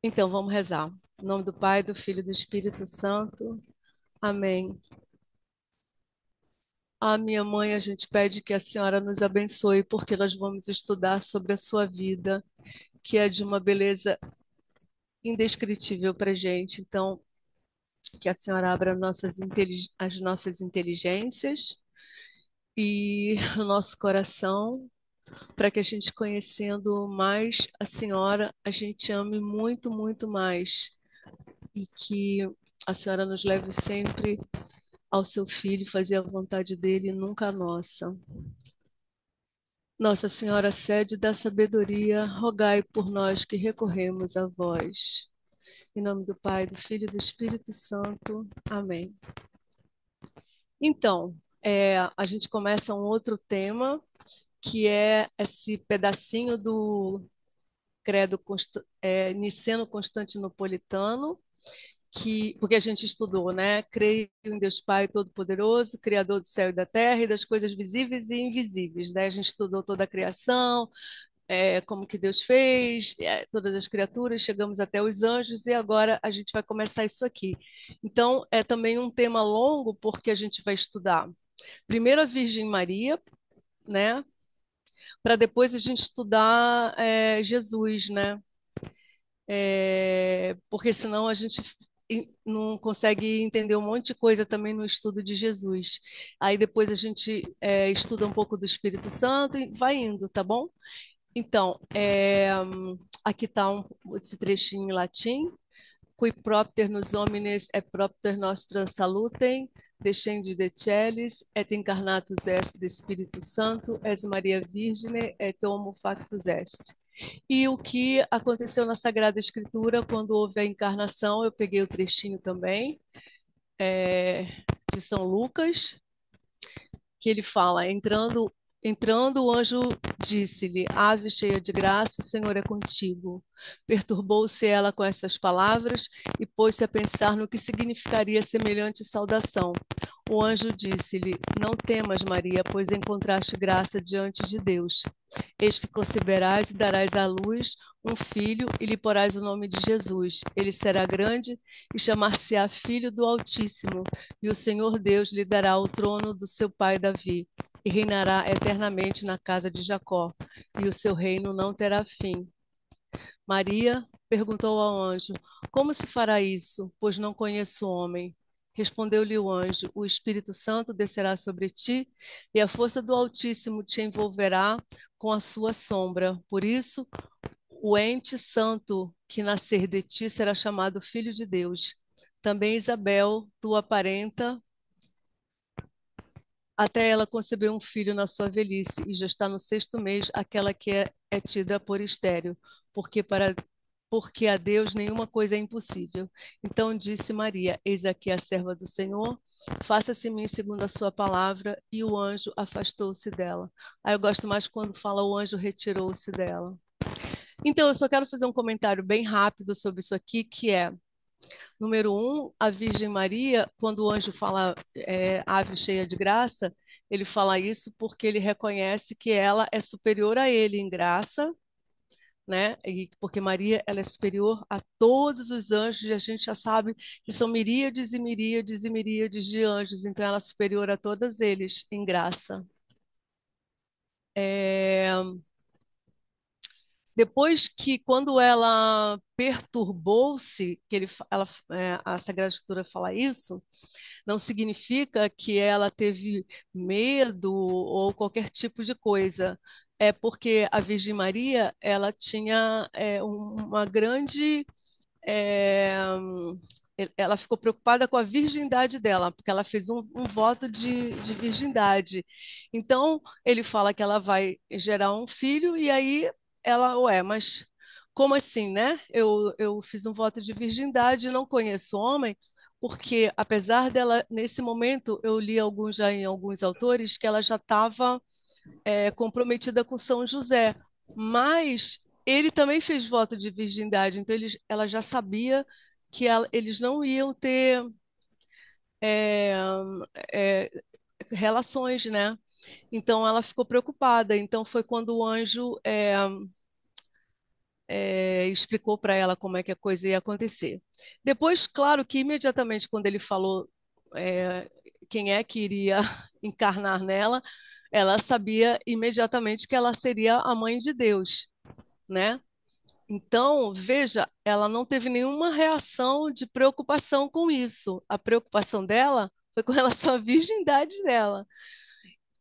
Então, vamos rezar. Em nome do Pai, do Filho e do Espírito Santo. Amém. A minha mãe, a gente pede que a senhora nos abençoe, porque nós vamos estudar sobre a sua vida, que é de uma beleza indescritível para a gente. Então, que a senhora abra as nossas inteligências e o nosso coração, para que a gente, conhecendo mais a senhora, a gente ame muito, muito mais. E que a senhora nos leve sempre ao seu filho, fazer a vontade dele e nunca a nossa. Nossa Senhora, sede da sabedoria, rogai por nós que recorremos a vós. Em nome do Pai, do Filho e do Espírito Santo. Amém. Então, a gente começa um outro tema, que é esse pedacinho do Credo Niceno-Constantinopolitano, porque a gente estudou, né? Creio em Deus Pai Todo-Poderoso, Criador do céu e da terra e das coisas visíveis e invisíveis, né? A gente estudou toda a criação, como que Deus fez, todas as criaturas, chegamos até os anjos e agora a gente vai começar isso aqui. Então, é também um tema longo porque a gente vai estudar primeiro a Virgem Maria, né? Para depois a gente estudar Jesus, né? Porque senão a gente não consegue entender um monte de coisa também no estudo de Jesus. Aí depois a gente estuda um pouco do Espírito Santo e vai indo, tá bom? Então, aqui está esse trechinho em latim. Qui propter nos homines et propter nostra salutem, descendi de celis, et incarnatus est de Espírito Santo, es Maria Virgine, et homo factus est. E o que aconteceu na Sagrada Escritura quando houve a encarnação, eu peguei o trechinho também, é, de São Lucas, que ele fala, entrando o anjo disse-lhe, ave cheia de graça, o Senhor é contigo. Perturbou-se ela com estas palavras e pôs-se a pensar no que significaria semelhante saudação. O anjo disse-lhe, não temas, Maria, pois encontraste graça diante de Deus. Eis que conceberás e darás à luz um filho e lhe porás o nome de Jesus. Ele será grande e chamar-se-á Filho do Altíssimo, e o Senhor Deus lhe dará o trono do seu pai Davi, e reinará eternamente na casa de Jacó, e o seu reino não terá fim. Maria perguntou ao anjo: Como se fará isso? Pois não conheço homem. Respondeu-lhe o anjo: O Espírito Santo descerá sobre ti, e a força do Altíssimo te envolverá com a sua sombra. Por isso, o ente santo que nascer de ti será chamado Filho de Deus. Também Isabel, tua parenta, até ela concebeu um filho na sua velhice, e já está no sexto mês, aquela que é tida por estéril, porque para porque a Deus nenhuma coisa é impossível. Então disse Maria: Eis aqui a serva do Senhor, faça-se em mim segundo a sua palavra, e o anjo afastou-se dela. Aí eu gosto mais quando fala o anjo retirou-se dela. Então, eu só quero fazer um comentário bem rápido sobre isso aqui, que é, número um, a Virgem Maria, quando o anjo fala ave cheia de graça, ele fala isso porque ele reconhece que ela é superior a ele em graça, né? E porque Maria, ela é superior a todos os anjos, e a gente já sabe que são miríades e miríades e miríades de anjos, então ela é superior a todos eles em graça. É, Depois que, quando ela perturbou-se, a Sagrada Escritura fala isso, não significa que ela teve medo ou qualquer tipo de coisa. É porque a Virgem Maria, ela tinha uma grande é, ela ficou preocupada com a virgindade dela, porque ela fez um voto de virgindade. Então, ele fala que ela vai gerar um filho, e aí ela, ué, mas como assim, né? Eu fiz um voto de virgindade, não conheço homem, porque apesar dela, nesse momento, eu li já em alguns autores que ela já estava comprometida com São José, mas ele também fez voto de virgindade, então ela já sabia que eles não iam ter é, é, relações, né? Então ela ficou preocupada. Então foi quando o anjo explicou para ela como é que a coisa ia acontecer. Depois, claro que imediatamente quando ele falou é, quem é que iria encarnar nela, ela sabia imediatamente que ela seria a mãe de Deus, né? Então, veja, ela não teve nenhuma reação de preocupação com isso. A preocupação dela foi com relação à virgindade dela.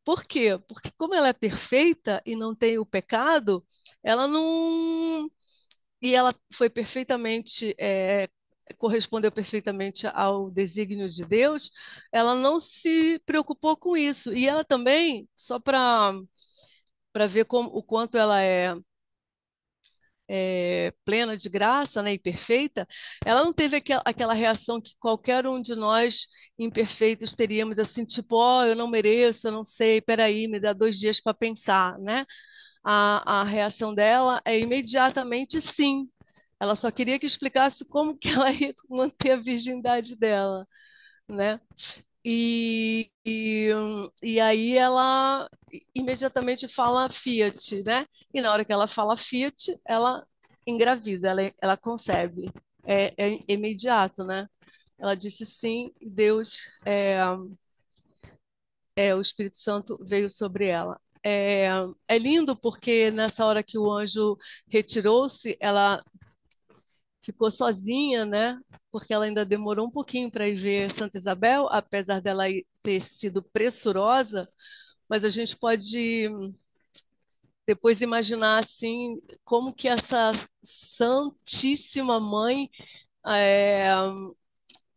Por quê? Porque como ela é perfeita e não tem o pecado, ela não e ela foi perfeitamente, correspondeu perfeitamente ao desígnio de Deus, ela não se preocupou com isso. E ela também, só para ver como, o quanto ela é plena de graça, né, e perfeita, ela não teve aquela reação que qualquer um de nós imperfeitos teríamos, assim, tipo, ó, eu não mereço, eu não sei, peraí, me dá 2 dias para pensar, né? A reação dela é imediatamente sim. Ela só queria que explicasse como que ela ia manter a virgindade dela, né? E aí ela imediatamente fala Fiat, né? E na hora que ela fala Fiat, ela engravida, ela concebe. É imediato, né? Ela disse sim, e Deus, o Espírito Santo veio sobre ela. É lindo porque nessa hora que o anjo retirou-se, ela ficou sozinha, né? Porque ela ainda demorou um pouquinho para ir ver Santa Isabel, apesar dela ter sido pressurosa, mas a gente pode depois imaginar assim como que essa Santíssima Mãe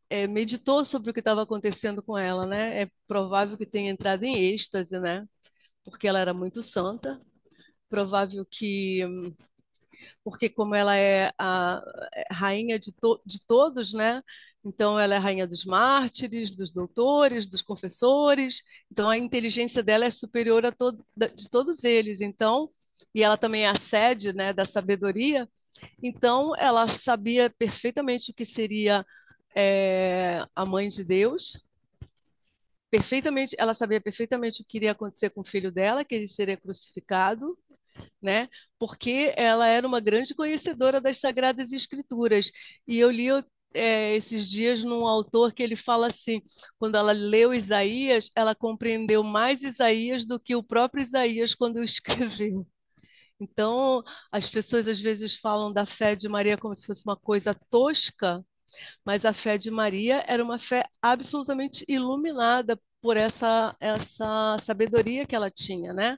é, meditou sobre o que estava acontecendo com ela, né? É provável que tenha entrado em êxtase, né? Porque ela era muito santa. Provável que porque como ela é a rainha de todos, né? Então ela é rainha dos mártires, dos doutores, dos confessores. Então a inteligência dela é superior de todos eles. Então, e ela também é a sede, né, da sabedoria. Então ela sabia perfeitamente o que seria a mãe de Deus. Perfeitamente, ela sabia perfeitamente o que iria acontecer com o filho dela, que ele seria crucificado, né? Porque ela era uma grande conhecedora das Sagradas Escrituras. E eu li esses dias num autor que ele fala assim: quando ela leu Isaías, ela compreendeu mais Isaías do que o próprio Isaías quando o escreveu. Então, as pessoas às vezes falam da fé de Maria como se fosse uma coisa tosca, mas a fé de Maria era uma fé absolutamente iluminada por essa sabedoria que ela tinha, né?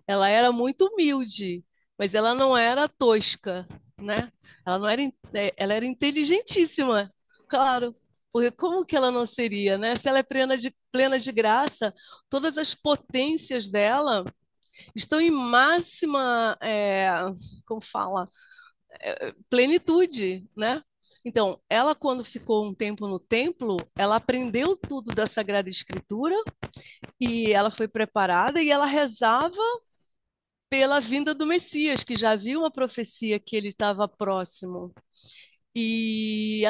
Ela era muito humilde, mas ela não era tosca, né? Ela não era, ela era inteligentíssima, claro. Porque como que ela não seria, né? Se ela é plena de graça, todas as potências dela estão em máxima, como fala, plenitude, né? Então, ela quando ficou um tempo no templo, ela aprendeu tudo da Sagrada Escritura e ela foi preparada e ela rezava pela vinda do Messias, que já havia uma profecia que ele estava próximo. E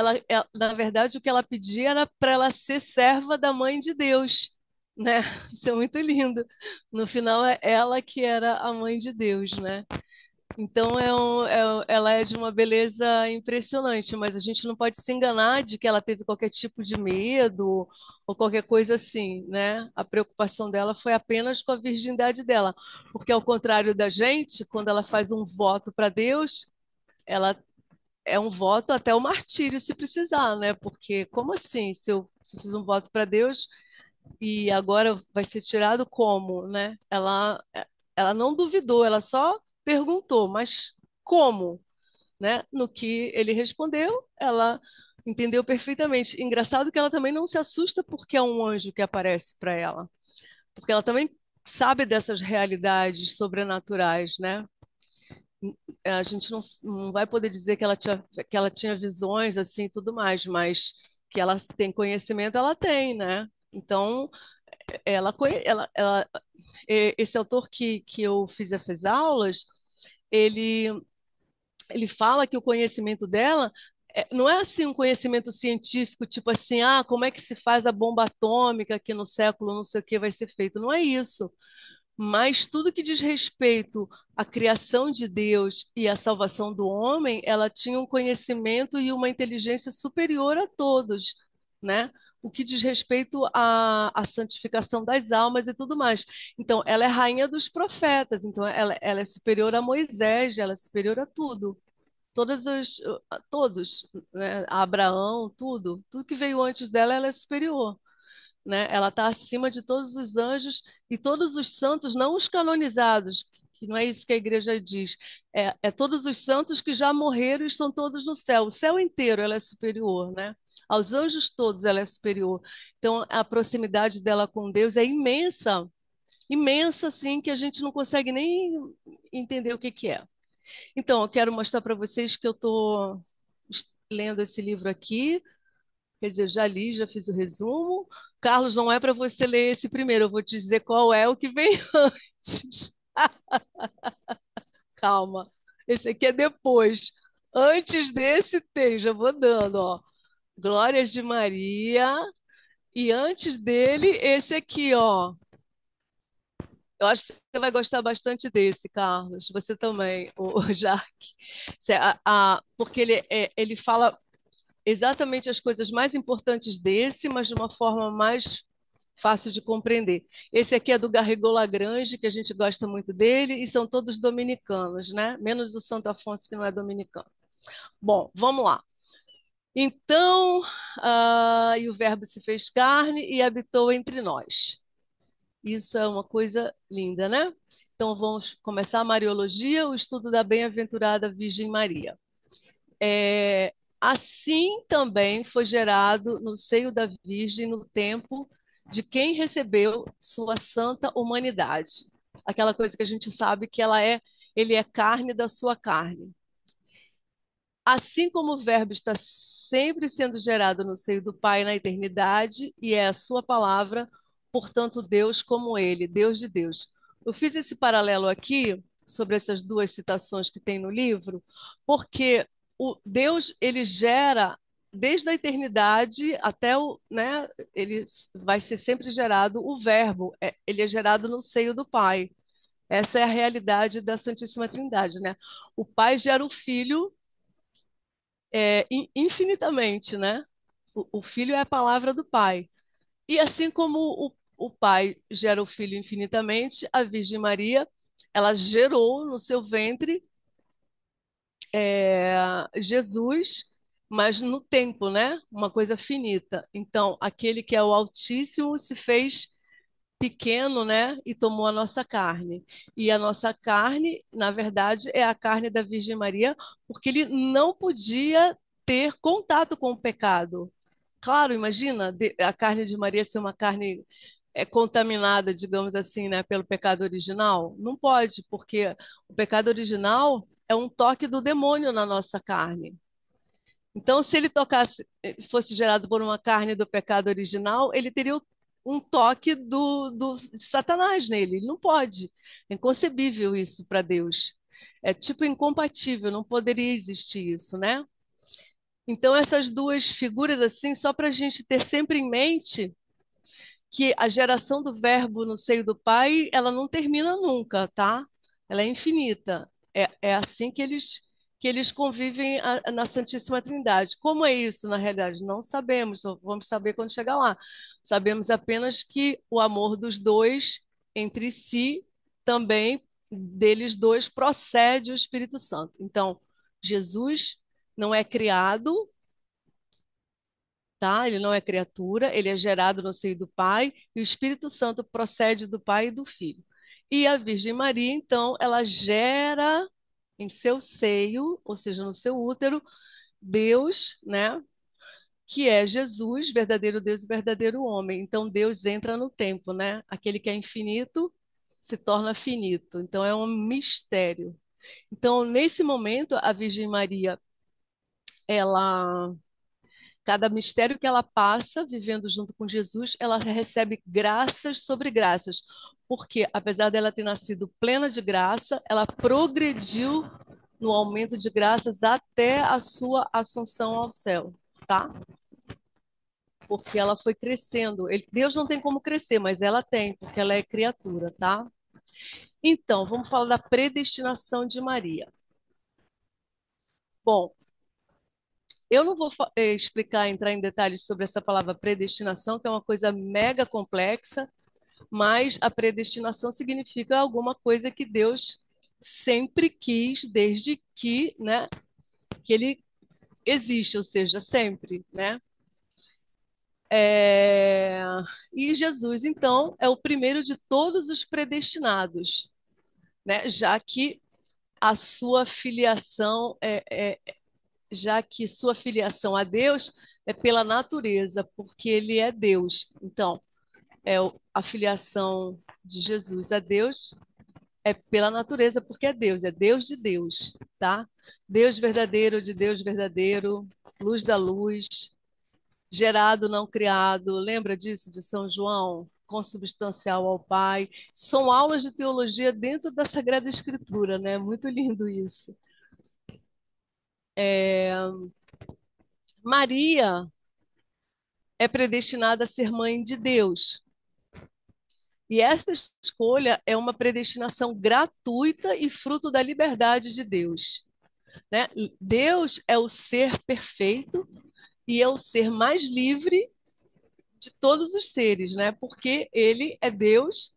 na verdade, o que ela pedia era para ela ser serva da mãe de Deus, né? Isso é muito lindo. No final, é ela que era a mãe de Deus, né? Então, ela é de uma beleza impressionante, mas a gente não pode se enganar de que ela teve qualquer tipo de medo ou qualquer coisa assim, né? A preocupação dela foi apenas com a virgindade dela, porque ao contrário da gente, quando ela faz um voto para Deus, ela é um voto até o martírio, se precisar, né? Porque como assim? Se eu fiz um voto para Deus e agora vai ser tirado como, né? Ela não duvidou, ela só perguntou, mas como, né? No que ele respondeu, ela entendeu perfeitamente. Engraçado que ela também não se assusta porque é um anjo que aparece para ela, porque ela também sabe dessas realidades sobrenaturais, né? A gente não vai poder dizer que ela tinha visões assim e tudo mais, mas que ela tem conhecimento, ela tem, né? Então, esse autor que eu fiz essas aulas, ele, ele fala que o conhecimento dela não é assim um conhecimento científico, tipo assim, como é que se faz a bomba atômica que no século não sei o que vai ser feito. Não é isso. Mas tudo que diz respeito à criação de Deus e à salvação do homem, ela tinha um conhecimento e uma inteligência superior a todos, né? O que diz respeito à santificação das almas e tudo mais. Então, ela é rainha dos profetas, então ela é superior a Moisés, ela é superior a tudo. Todos, né? A Abraão, tudo que veio antes dela, ela é superior, né? Ela está acima de todos os anjos e todos os santos, não os canonizados, que não é isso que a igreja diz, é todos os santos que já morreram e estão todos no céu. O céu inteiro ela é superior, né? Aos anjos todos ela é superior. Então a proximidade dela com Deus é imensa, imensa, assim, que a gente não consegue nem entender o que que é. Então, eu quero mostrar para vocês que eu estou lendo esse livro aqui. Quer dizer, já li, já fiz o resumo. Carlos, não é para você ler esse primeiro, eu vou te dizer qual é o que vem antes. Calma. Esse aqui é depois. Antes desse tem, já vou dando, ó. Glórias de Maria. E antes dele, esse aqui, ó. Eu acho que você vai gostar bastante desse, Carlos. Você também, o Jaque. Porque ele fala exatamente as coisas mais importantes desse, mas de uma forma mais fácil de compreender. Esse aqui é do Garrigou Lagrange, que a gente gosta muito dele, e são todos dominicanos, né? Menos o Santo Afonso, que não é dominicano. Bom, vamos lá. Então, e o Verbo se fez carne e habitou entre nós. Isso é uma coisa linda, né? Então, vamos começar a Mariologia, o estudo da bem-aventurada Virgem Maria. Assim também foi gerado no seio da Virgem no tempo de quem recebeu sua santa humanidade. Aquela coisa que a gente sabe que ele é carne da sua carne. Assim como o Verbo está sempre sendo gerado no seio do Pai na eternidade, e é a sua palavra, portanto, Deus como ele, Deus de Deus. Eu fiz esse paralelo aqui sobre essas duas citações que tem no livro, porque o Deus, ele gera desde a eternidade até né, ele vai ser sempre gerado o Verbo, ele é gerado no seio do Pai. Essa é a realidade da Santíssima Trindade, né? O Pai gera o Filho infinitamente, né? O Filho é a palavra do Pai. E assim como o Pai gera o Filho infinitamente, a Virgem Maria, ela gerou no seu ventre Jesus, mas no tempo, né? Uma coisa finita. Então, aquele que é o Altíssimo se fez pequeno, né? E tomou a nossa carne. E a nossa carne, na verdade, é a carne da Virgem Maria, porque ele não podia ter contato com o pecado. Claro, imagina a carne de Maria ser uma carne contaminada, digamos assim, né, pelo pecado original. Não pode, porque o pecado original é um toque do demônio na nossa carne. Então, se ele tocasse, fosse gerado por uma carne do pecado original, ele teria um toque de Satanás nele. Ele não pode. É inconcebível isso para Deus. É tipo incompatível, não poderia existir isso, né? Então, essas duas figuras, assim, só para a gente ter sempre em mente que a geração do verbo no seio do Pai, ela não termina nunca, tá? Ela é infinita. É assim que eles convivem na Santíssima Trindade. Como é isso, na realidade? Não sabemos, só vamos saber quando chegar lá. Sabemos apenas que o amor dos dois entre si, também deles dois, procede o Espírito Santo. Então, Jesus não é criado, tá? Ele não é criatura, ele é gerado no seio do Pai, e o Espírito Santo procede do Pai e do Filho. E a Virgem Maria, então, ela gera em seu seio, ou seja, no seu útero, Deus, né? Que é Jesus, verdadeiro Deus e verdadeiro homem. Então, Deus entra no tempo, né? Aquele que é infinito se torna finito. Então, é um mistério. Então, nesse momento, a Virgem Maria, ela cada mistério que ela passa, vivendo junto com Jesus, ela recebe graças sobre graças. Porque, apesar dela ter nascido plena de graça, ela progrediu no aumento de graças até a sua assunção ao céu, tá? Porque ela foi crescendo. Deus não tem como crescer, mas ela tem, porque ela é criatura, tá? Então, vamos falar da predestinação de Maria. Bom, eu não vou explicar, entrar em detalhes sobre essa palavra predestinação, que é uma coisa mega complexa, mas a predestinação significa alguma coisa que Deus sempre quis, desde que, né, que ele existe, ou seja, sempre, né? É, E Jesus, então, é o primeiro de todos os predestinados, né? Já que sua filiação a Deus é pela natureza, porque ele é Deus. Então, a filiação de Jesus a Deus é pela natureza, porque é Deus de Deus, tá? Deus verdadeiro de Deus verdadeiro, luz da luz, gerado, não criado. Lembra disso de São João? Consubstancial ao Pai. São aulas de teologia dentro da Sagrada Escritura, né? Muito lindo isso. Maria é predestinada a ser mãe de Deus. E esta escolha é uma predestinação gratuita e fruto da liberdade de Deus, né? Deus é o ser perfeito e é o ser mais livre de todos os seres, né? Porque ele é Deus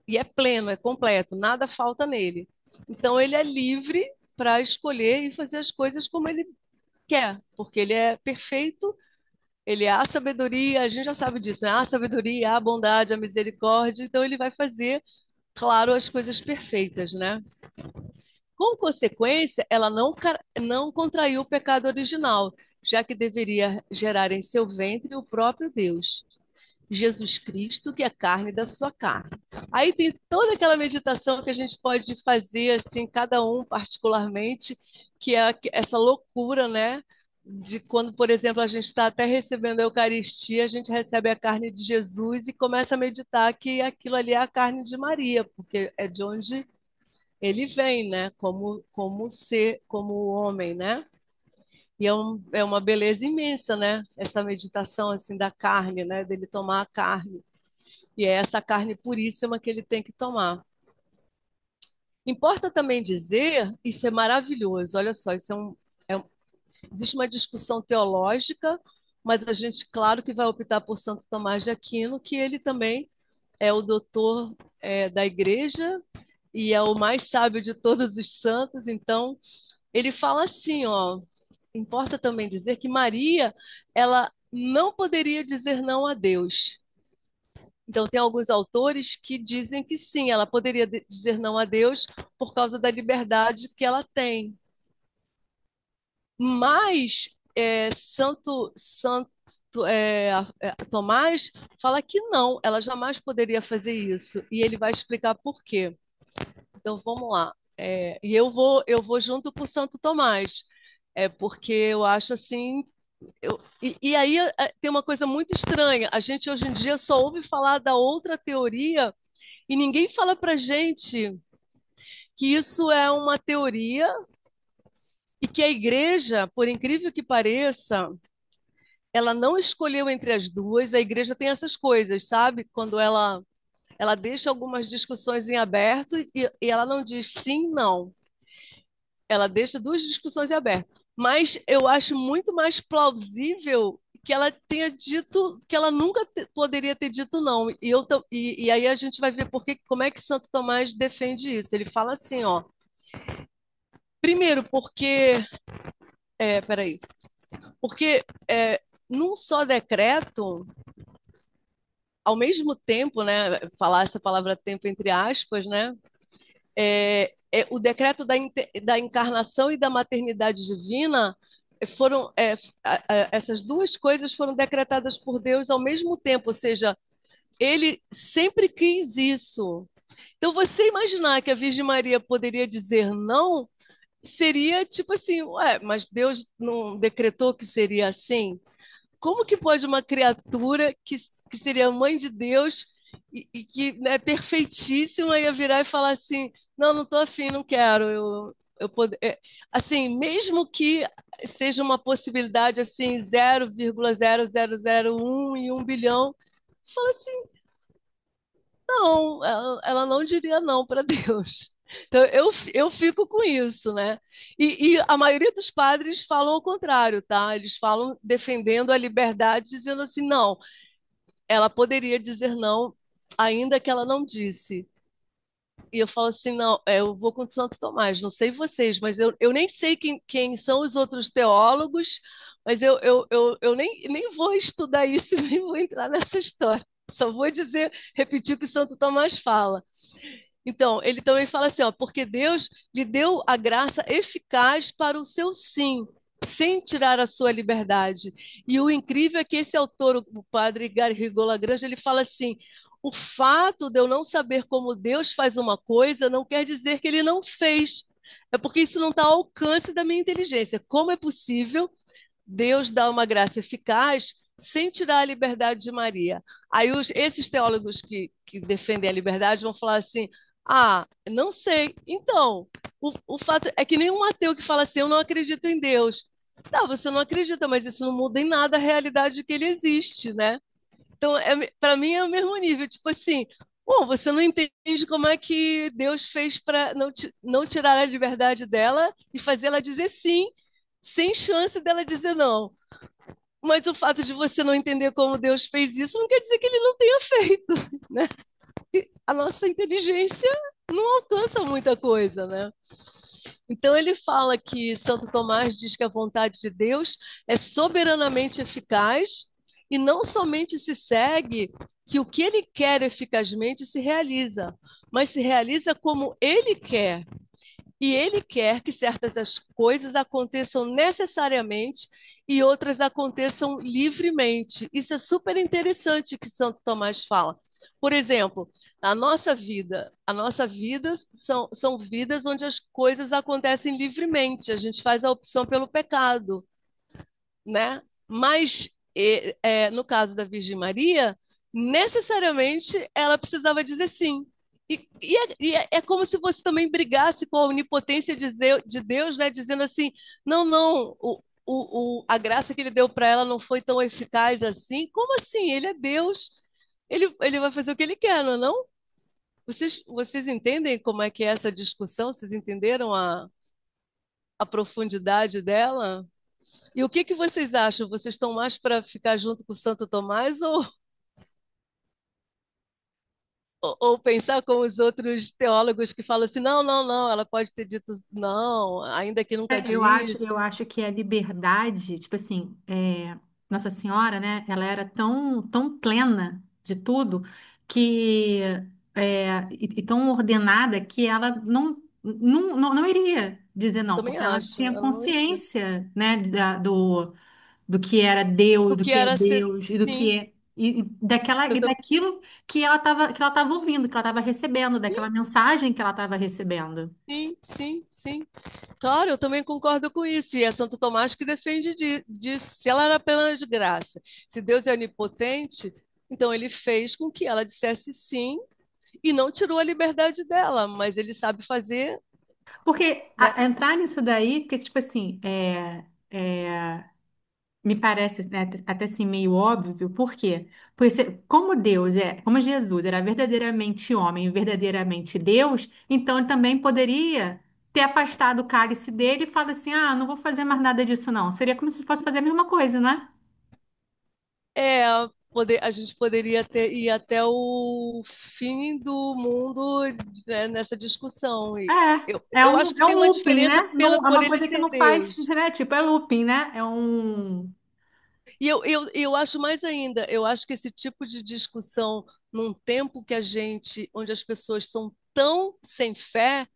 e é pleno, é completo, nada falta nele. Então ele é livre para escolher e fazer as coisas como ele quer, porque ele é perfeito, ele é a sabedoria, a gente já sabe disso, né? A sabedoria, a bondade, a misericórdia, então ele vai fazer, claro, as coisas perfeitas, né? Com consequência, ela não contraiu o pecado original, já que deveria gerar em seu ventre o próprio Deus. Jesus Cristo, que é carne da sua carne. Aí tem toda aquela meditação que a gente pode fazer, assim, cada um particularmente, que é essa loucura, né? De quando, por exemplo, a gente está até recebendo a Eucaristia, a gente recebe a carne de Jesus e começa a meditar que aquilo ali é a carne de Maria, porque é de onde ele vem, né? Como ser, como homem, né? E é uma beleza imensa, né? Essa meditação assim da carne, né? Dele tomar a carne. E é essa carne puríssima que ele tem que tomar. Importa também dizer, isso é maravilhoso, olha só, existe uma discussão teológica, mas a gente, claro, que vai optar por Santo Tomás de Aquino, que ele também é o doutor, da igreja e é o mais sábio de todos os santos. Então, ele fala assim, ó, importa também dizer que Maria, ela não poderia dizer não a Deus. Então, tem alguns autores que dizem que sim, ela poderia dizer não a Deus por causa da liberdade que ela tem. Mas Tomás fala que não, ela jamais poderia fazer isso. E ele vai explicar por quê. Então, vamos lá. E eu vou junto com Santo Tomás, porque eu acho assim. E aí tem uma coisa muito estranha. A gente hoje em dia só ouve falar da outra teoria e ninguém fala para gente que isso é uma teoria e que a igreja, por incrível que pareça, ela não escolheu entre as duas. A igreja tem essas coisas, sabe? Quando ela deixa algumas discussões em aberto e ela não diz sim, não. Ela deixa duas discussões em aberto. Mas eu acho muito mais plausível que ela tenha dito que ela nunca poderia ter dito não. E aí a gente vai ver como é que Santo Tomás defende isso. Ele fala assim, ó. Primeiro, peraí, porque num só decreto, ao mesmo tempo, né, falar essa palavra tempo entre aspas, né, o decreto da encarnação e da maternidade divina essas duas coisas foram decretadas por Deus ao mesmo tempo, ou seja, ele sempre quis isso. Então, você imaginar que a Virgem Maria poderia dizer não, seria tipo assim, ué, mas Deus não decretou que seria assim? Como que pode uma criatura que seria mãe de Deus e que é perfeitíssima ia virar e falar assim, não, não estou afim, não quero, assim, mesmo que seja uma possibilidade assim, 0,0001 em 1 bilhão, você fala assim, não, ela não diria não para Deus. Então, eu fico com isso, né? E a maioria dos padres falam o contrário, tá? Eles falam defendendo a liberdade, dizendo assim, não, ela poderia dizer não, ainda que ela não disse. E eu falo assim, não, eu vou com Santo Tomás, não sei vocês, mas eu nem sei quem são os outros teólogos, mas eu nem vou estudar isso, nem vou entrar nessa história. Só vou dizer, repetir o que Santo Tomás fala. Então, ele também fala assim, ó, porque Deus lhe deu a graça eficaz para o seu sim, sem tirar a sua liberdade. E o incrível é que esse autor, o padre Garrigou Lagrange, ele fala assim: o fato de eu não saber como Deus faz uma coisa não quer dizer que ele não fez. É porque isso não está ao alcance da minha inteligência. Como é possível Deus dar uma graça eficaz sem tirar a liberdade de Maria? Aí esses teólogos que defendem a liberdade vão falar assim: ah, não sei. Então, o fato é que nenhum ateu que fala assim, eu não acredito em Deus. Tá, você não acredita, mas isso não muda em nada a realidade de que ele existe, né? Então, para mim é o mesmo nível. Tipo assim, bom, você não entende como é que Deus fez para não tirar a liberdade dela e fazer ela dizer sim, sem chance dela dizer não. Mas o fato de você não entender como Deus fez isso não quer dizer que ele não tenha feito, né? A nossa inteligência não alcança muita coisa, né? Então ele fala que Santo Tomás diz que a vontade de Deus é soberanamente eficaz e não somente se segue que o que ele quer eficazmente se realiza, mas se realiza como ele quer. E ele quer que certas as coisas aconteçam necessariamente e outras aconteçam livremente. Isso é super interessante que Santo Tomás fala. Por exemplo, a nossa vida são vidas onde as coisas acontecem livremente. A gente faz a opção pelo pecado, né? Mas no caso da Virgem Maria, necessariamente ela precisava dizer sim. É como se você também brigasse com a onipotência de Deus, né? Dizendo assim, não, não, a graça que ele deu para ela não foi tão eficaz assim. Como assim? Ele é Deus, ele vai fazer o que ele quer, não é não? Vocês entendem como é que é essa discussão? Vocês entenderam a profundidade dela? E o que que vocês acham? Vocês estão mais para ficar junto com Santo Tomás ou pensar como os outros teólogos que falam assim, não, não, não, ela pode ter dito não, ainda que nunca disse. Eu acho que a liberdade, tipo assim, Nossa Senhora, né? Ela era tão plena de tudo que e tão ordenada que ela não iria dizer Eu não, também porque ela acho, tinha ela não iria. consciência, né, do que era Deus, Do do que que é era ser, Deus e do que sim, é e daquela eu e também, daquilo que ela estava ouvindo, que ela estava recebendo, daquela mensagem que ela estava recebendo. sim, sim, sim. Claro, eu também concordo com isso. E é Santo Tomás que defende disso. Se ela era plena de graça, se Deus é onipotente, então ele fez com que ela dissesse sim e não tirou a liberdade dela, mas ele sabe fazer, Porque né? entrar nisso daí, porque, tipo assim, me parece, né, até assim meio óbvio, por quê? Porque como Jesus era verdadeiramente homem e verdadeiramente Deus, então ele também poderia ter afastado o cálice dele e falado assim, ah, não vou fazer mais nada disso não. Seria como se fosse fazer a mesma coisa, né? É, a gente poderia ir até o fim do mundo, né, nessa discussão. E eu acho que É tem um uma looping, diferença né? Não, é por uma ele coisa que ser não faz, Deus. né? Tipo, é looping, né? É um... E eu acho mais ainda, eu acho que esse tipo de discussão, num tempo que onde as pessoas são tão sem fé,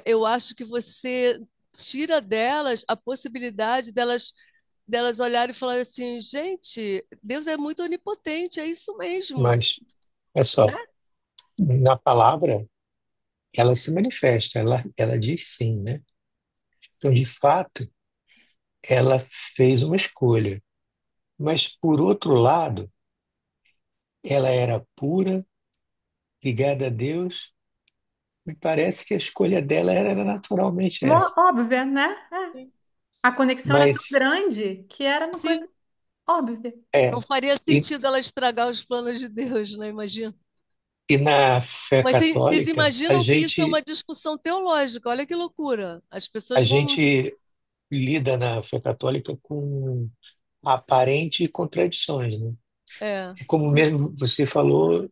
eu acho que você tira delas a possibilidade delas olharem e falarem assim, gente, Deus é muito onipotente, é isso mesmo, Mas, é né? só, na palavra, ela se manifesta, ela diz sim, né? Então, de fato, ela fez uma escolha. Mas, por outro lado, ela era pura, ligada a Deus. Me parece que a escolha dela era naturalmente essa. Óbvio, né? Sim, A conexão era tão Mas, grande que era uma sim. coisa óbvia. Não é, faria e sentido ela estragar os planos de Deus, né? Imagina. E na fé Mas vocês católica, imaginam que isso é uma discussão teológica? Olha que loucura. As a pessoas vão. gente lida na fé católica com aparentes contradições, né? É, E como mesmo você falou,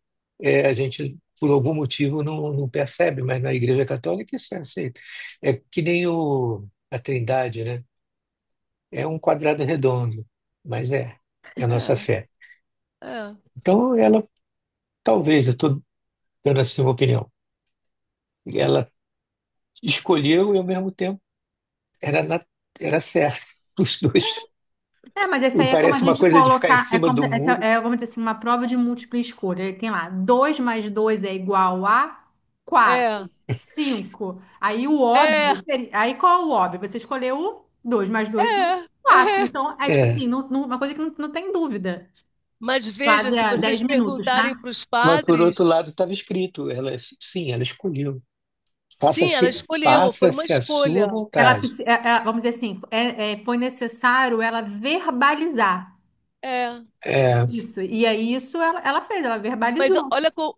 a gente, por algum motivo, não percebe, mas na Igreja Católica isso é aceito. É que nem a Trindade, né? É um quadrado redondo, mas é a nossa é, fé. é. Então, ela, talvez, eu estou dando assim uma opinião, ela escolheu e, ao mesmo tempo, era, na, era certo, os dois. Mas isso E aí é como a parece uma gente coisa de ficar em colocar, cima do essa muro. vamos dizer assim, uma prova de múltipla escolha. Aí tem lá, 2 mais 2 é igual a É, 4, 5. Aí o é, óbvio, aí qual é o óbvio? Você escolheu o 2 mais 2 são é, 4. é. Então, é tipo É, assim, uma coisa que não tem dúvida. Mas veja, Quase se há vocês 10 minutos, perguntarem tá? para os mas, por outro padres, lado, estava escrito, sim, ela escolheu. sim, ela Faça-se, escolheu, foi uma faça-se a sua escolha. vontade. Vamos dizer assim, foi necessário ela verbalizar É. É, isso. E aí isso ela fez, ela verbalizou. Mas olha qual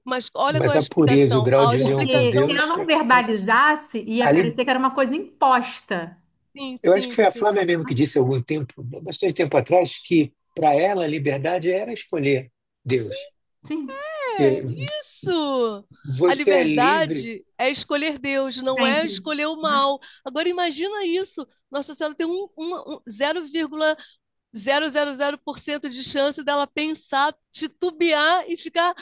mas é a a pureza, o explicação. grau A de união com Porque se ela Deus explicação. não é verbalizasse, ia ali. parecer que era uma coisa imposta. Sim, Eu acho que sim, foi a sim. Flávia mesmo que disse há algum tempo, bastante tempo atrás, que para ela a liberdade era escolher Deus. Sim, É, Que isso! A você é livre. liberdade é escolher Deus, não é sempre. escolher o Né? mal. Agora imagina isso. Nossa Senhora tem 0,000% de chance dela pensar, titubear e ficar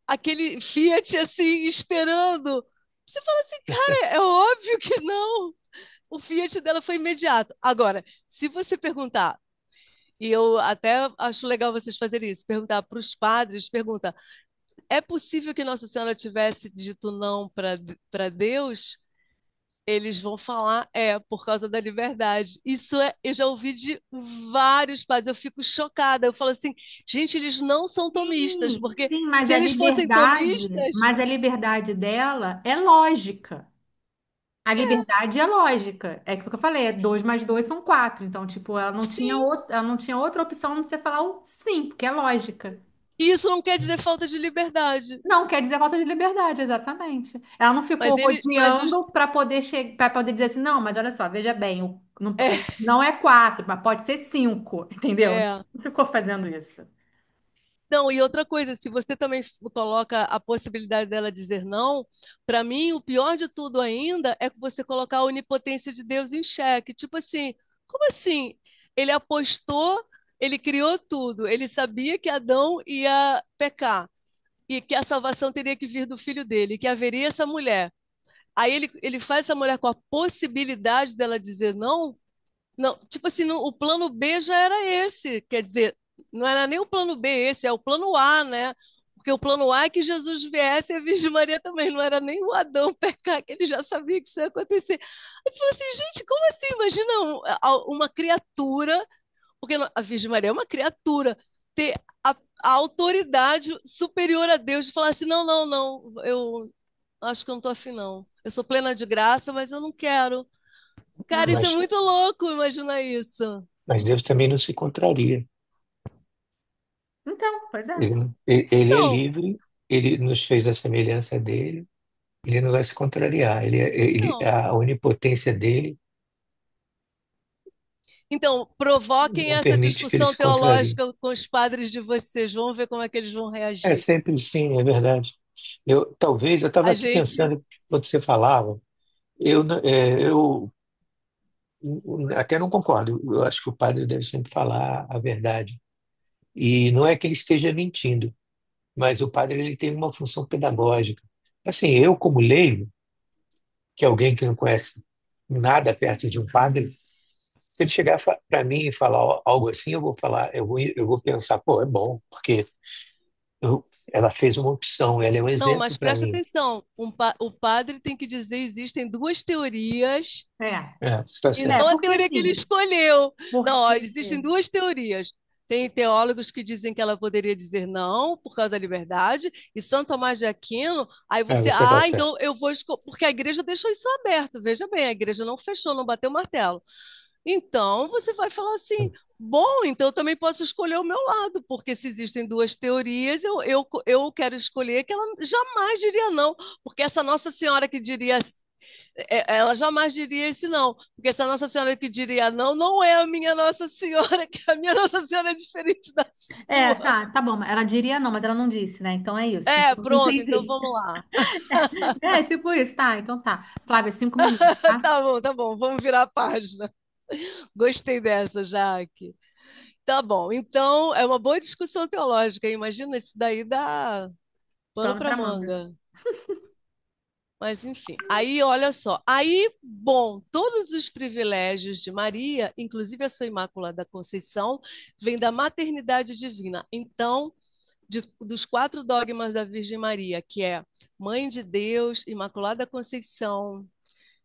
aquele Fiat assim, esperando. Você fala assim, cara, é óbvio que não. O Fiat dela foi imediato. Agora, se você perguntar, e eu até acho legal vocês fazerem isso, perguntar para os padres, pergunta, é possível que Nossa Senhora tivesse dito não para Deus? Eles vão falar, por causa da liberdade. Isso eu já ouvi de vários padres, eu fico chocada. Eu falo assim, gente, eles não são tomistas, Sim, porque sim, se eles fossem mas tomistas, a liberdade dela é lógica. A liberdade é lógica. É aquilo que eu falei, 2 mais 2 são 4. Então, tipo, sim. ela não tinha outra opção de você falar o sim, porque é lógica. E isso não quer dizer falta de liberdade. Não quer dizer falta de liberdade, exatamente. Ela não ficou Mas rodeando para poder dizer assim, não, mas olha só, veja bem, é, não é 4, mas pode ser 5, entendeu? é. Não ficou fazendo isso. Não, e outra coisa, se você também coloca a possibilidade dela dizer não, para mim o pior de tudo ainda é que você colocar a onipotência de Deus em xeque. Tipo assim, como assim? Ele apostou, ele criou tudo, ele sabia que Adão ia pecar e que a salvação teria que vir do filho dele, que haveria essa mulher. Aí ele faz essa mulher com a possibilidade dela dizer não. Não, tipo assim, o plano B já era esse, quer dizer, não era nem o plano B esse, é o plano A, né? Porque o plano A é que Jesus viesse e a Virgem Maria também, não era nem o Adão pecar, que ele já sabia que isso ia acontecer. Aí você fala assim, gente, como assim? Imagina uma criatura, porque a Virgem Maria é uma criatura, ter a autoridade superior a Deus de falar assim, não, não, não, eu acho que eu não tô afim, não. Eu sou plena de graça, mas eu não quero. Cara, isso é Mas, muito louco, imagina isso. mas Deus também não se contraria. Então, pois é. Ele é Então, livre, ele nos fez a semelhança dele, ele não vai se contrariar. então, A onipotência dele então, provoquem não essa permite que ele discussão se contrarie. teológica com os padres de vocês. Vamos ver como é que eles vão É reagir. sempre sim, é verdade. Eu estava A aqui gente, pensando quando você falava, eu até não concordo. Eu acho que o padre deve sempre falar a verdade. E não é que ele esteja mentindo, mas o padre ele tem uma função pedagógica. Assim, eu como leigo, que é alguém que não conhece nada perto de um padre, se ele chegar para mim e falar algo assim, eu vou falar, eu vou pensar, pô, é bom, porque ela fez uma opção, ela é um não, mas exemplo para presta mim. atenção. O padre tem que dizer: existem duas teorias, É. É, está e É, certo. não a porque teoria que ele assim, escolheu. Não, ó, porque existem duas teorias. Tem teólogos que dizem que ela poderia dizer não por causa da liberdade, e São Tomás de Aquino, aí É, você, você está ah, certo. então eu vou escolher, porque a igreja deixou isso aberto, veja bem, a igreja não fechou, não bateu o martelo. Então você vai falar assim: bom, então eu também posso escolher o meu lado, porque se existem duas teorias, eu quero escolher que ela jamais diria não, porque essa Nossa Senhora que diria, ela jamais diria esse não, porque essa Nossa Senhora que diria não, não é a minha Nossa Senhora, que a minha Nossa Senhora é diferente da É, sua. tá bom. Ela diria não, mas ela não disse, né? Então é isso. É, Então, pronto, então entendi. vamos lá. É, tipo isso, tá? Então tá. Flávia, 5 minutos, tá? Tá bom, vamos virar a página. Gostei dessa, Jaque. Tá bom, então é uma boa discussão teológica. Imagina, isso daí dá pano Pano para pra manga. manga. Mas enfim, aí olha só. Aí, bom, todos os privilégios de Maria, inclusive a sua Imaculada Conceição, vêm da maternidade divina. Então, dos quatro dogmas da Virgem Maria, que é Mãe de Deus, Imaculada Conceição,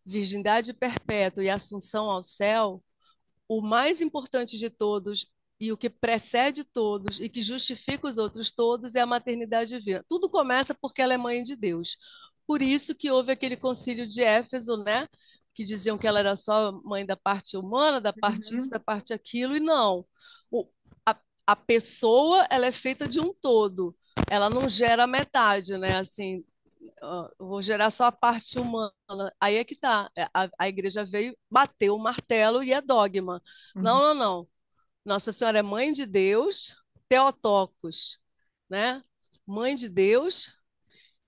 Virgindade Perpétua e Assunção ao Céu, o mais importante de todos e o que precede todos e que justifica os outros todos é a maternidade divina. Tudo começa porque ela é mãe de Deus. Por isso que houve aquele concílio de Éfeso, né? Que diziam que ela era só mãe da parte humana, da parte isso, Uhum, da parte aquilo, e não. O, a, a pessoa, ela é feita de um todo. Ela não gera metade, né? Assim, eu vou gerar só a parte humana. Aí é que tá. A igreja veio, bateu o martelo e é dogma. Não, uhum, não, não. Nossa Senhora é mãe de Deus, Theotokos, né? Mãe de Deus,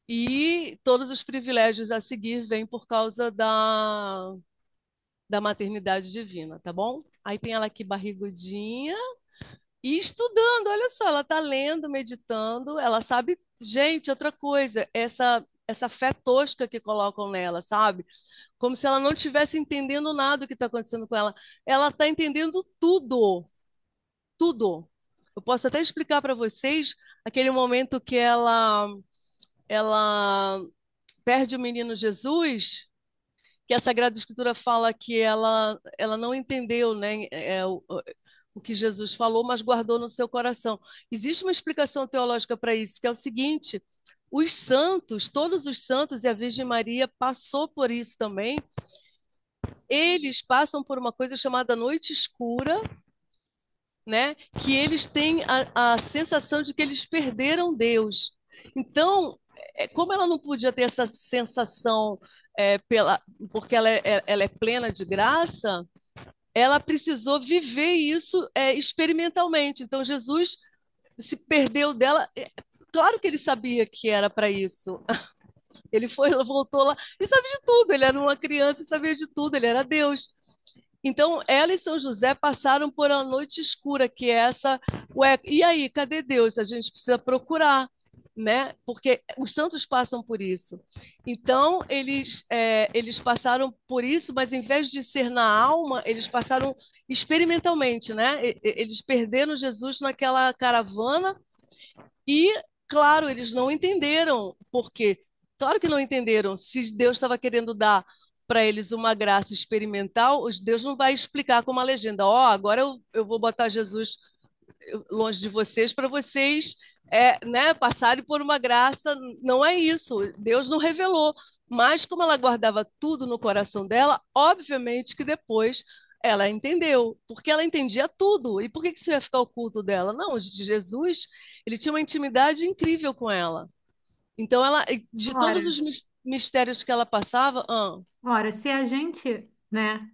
e todos os privilégios a seguir vêm por causa da maternidade divina, tá bom? Aí tem ela aqui barrigudinha e estudando, olha só, ela está lendo, meditando, ela sabe. Gente, outra coisa, essa fé tosca que colocam nela, sabe? Como se ela não estivesse entendendo nada do que está acontecendo com ela. Ela está entendendo tudo, tudo. Eu posso até explicar para vocês aquele momento que ela perde o menino Jesus, que a Sagrada Escritura fala que ela não entendeu, né, o que Jesus falou, mas guardou no seu coração. Existe uma explicação teológica para isso, que é o seguinte: os santos, todos os santos e a Virgem Maria passou por isso também. Eles passam por uma coisa chamada noite escura, né? Que eles têm a sensação de que eles perderam Deus. Então, como ela não podia ter essa sensação porque ela é plena de graça, ela precisou viver isso experimentalmente. Então, Jesus se perdeu dela. Claro que ele sabia que era para isso. Ele foi, voltou lá e sabe de tudo. Ele era uma criança e sabia de tudo. Ele era Deus. Então, ela e São José passaram por uma noite escura, que é essa. Ué, e aí, cadê Deus? A gente precisa procurar, né? Porque os santos passam por isso. Então, eles passaram por isso, mas em vez de ser na alma, eles passaram experimentalmente, né? Eles perderam Jesus naquela caravana e, claro, eles não entenderam por quê. Claro que não entenderam. Se Deus estava querendo dar para eles uma graça experimental, Deus não vai explicar como a legenda. Ó, agora eu vou botar Jesus longe de vocês para vocês né, passarem por uma graça. Não é isso. Deus não revelou. Mas como ela guardava tudo no coração dela, obviamente que depois ela entendeu, porque ela entendia tudo. E por que que isso ia ficar oculto dela? Não, de Jesus, ele tinha uma intimidade incrível com ela. Então ela, de todos Ora, os mistérios que ela passava, ora, se a gente, né,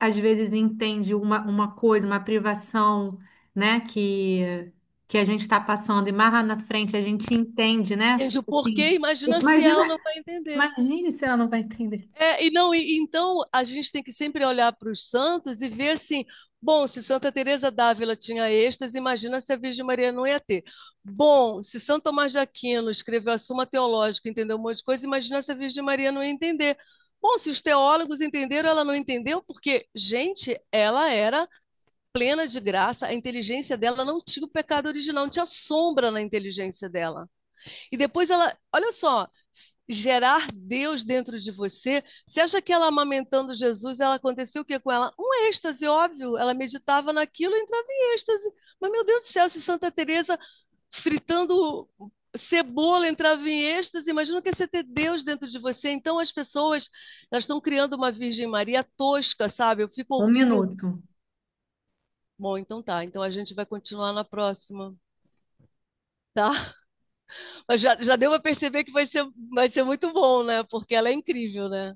às vezes entende uma coisa, uma privação, né, que a gente está passando, e mais lá na frente a gente entende, né? entende o porquê, Assim, imagina se imagina, ela não vai entender. imagine se ela não vai entender. E não, então a gente tem que sempre olhar para os santos e ver assim, bom, se Santa Teresa d'Ávila tinha êxtase, imagina se a Virgem Maria não ia ter. Bom, se São Tomás de Aquino escreveu a Suma Teológica, entendeu um monte de coisa, imagina se a Virgem Maria não ia entender. Bom, se os teólogos entenderam, ela não entendeu, porque, gente, ela era plena de graça, a inteligência dela não tinha o pecado original, não tinha sombra na inteligência dela. E depois ela, olha só, gerar Deus dentro de você. Você acha que ela amamentando Jesus, ela aconteceu o que com ela? Um êxtase, óbvio. Ela meditava naquilo e entrava em êxtase. Mas, meu Deus do céu, se Santa Teresa fritando cebola entrava em êxtase. Imagina o que é você ter Deus dentro de você. Então as pessoas, elas estão criando uma Virgem Maria tosca, sabe? Eu fico Um ouvindo. minuto. Bom, então tá. Então a gente vai continuar na próxima, tá? Mas já deu para perceber que vai ser muito bom, né? Porque ela é incrível, né?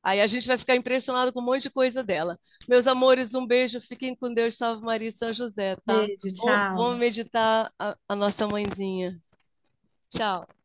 Aí a gente vai ficar impressionado com um monte de coisa dela. Meus amores, um beijo. Fiquem com Deus, Salve Maria e São José, tá? Beijo, Vamos tchau. meditar a nossa mãezinha. Tchau.